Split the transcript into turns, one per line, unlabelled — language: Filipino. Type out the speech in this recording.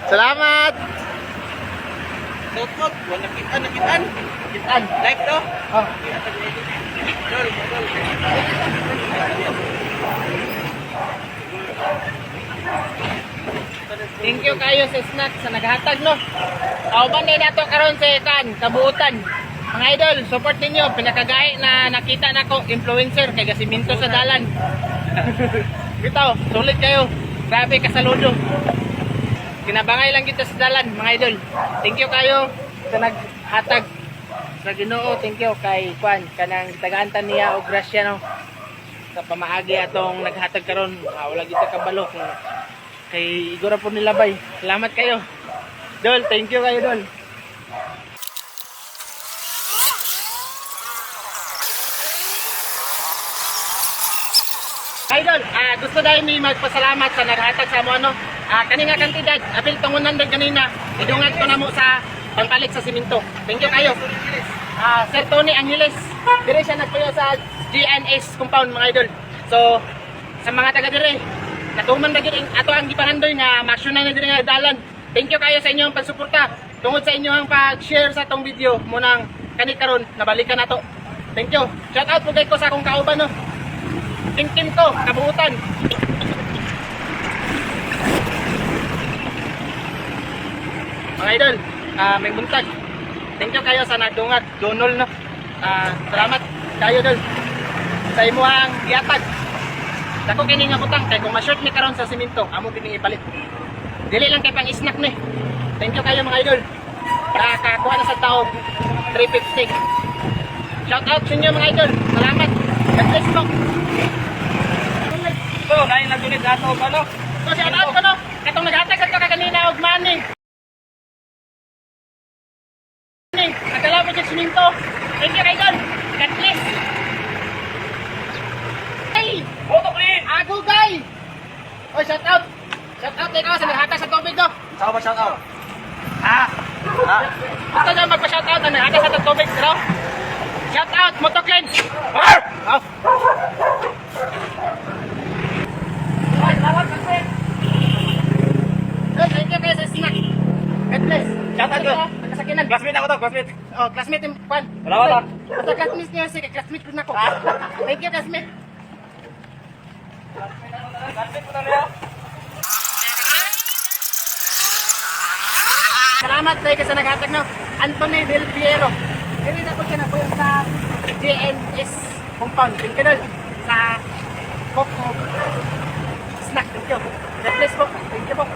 Salamat!
Southwood, wala nakitaan.
Kitaan.
Live to?
Oh. Thank you kayo sa snack sa naghatag no. Kauban din nato karon sa kabuutan. Mga idol, support ninyo pinakagay na nakita nako influencer kay gasiminto sa dalan. Bitaw, sulit kayo. Grabe kasaludo. Kinabangay lang kita sa dalan, mga idol. Thank you kayo sa naghatag sa Ginoo. Thank you kay Juan kanang tagaan niya og grasya no. Sa pamaagi atong naghatag karon, wala kita kabalo kay igora po nila bay. Salamat kayo. Dol, thank you kayo Dol. Idol, gusto dahil may magpasalamat sa naghatag sa mo ano. Kanina kantidad, apil tungunan doon kanina. Idungan ko na mo sa pangpalit sa siminto. Thank you kayo. Sir Tony Angeles, dire siya nagpuyo sa GNS compound mga idol. So, sa mga taga dire, natuman na gid ato ang gipangandoy nga maksyonan na dire nga dalan. Thank you kayo sa inyong pagsuporta. Tungod sa inyong pag-share sa tong video mo nang kani karon nabalikan nato. Thank you. Shout out po kay ko sa akong kauban no. Team ko, kabuutan. Mga idol, may buntag. Thank you kayo sa nagdungat, Donol no. Salamat kayo Dol sa imo ang gihatag. Dako kini nga butang kay kung ma-short ni karon sa simento, amo kini ipalit. Dili lang kay pang snack ni. Thank you kayo mga idol. Nakakuha na sa tao 350. Shout out sa inyo mga idol. Salamat. God bless po.
So, nain nagdunit ato ba no?
So, shout out ko no. Katong naghatag ka kanina og money. Nagdala mo sa siminto. Thank you idol. God bless. Hey!
Photo clean!
Agugay! Oh, shout out! Shout out ikaw sa naghatag sa tubig no?
Saka ba shout out?
Basta na magpa-shout out na naghatag sa tubig no? Shout out! Motoken! Oh! Thank you kayo sa snack. God bless.
Shout out ko.
Nagkasakinan.
Classmate ako to, classmate.
Oh, classmate yung Juan.
Wala.
Basta classmate niya sige, classmate ko na ako. Thank you, classmate.
Classmate ko na niya.
Salamat sa sa naghatag no. Anthony Del Piero. Dili na po siya na po yung sa GNS compound. Thank you Dol. Sa Coco Snack. Thank you. God bless po. Thank you po.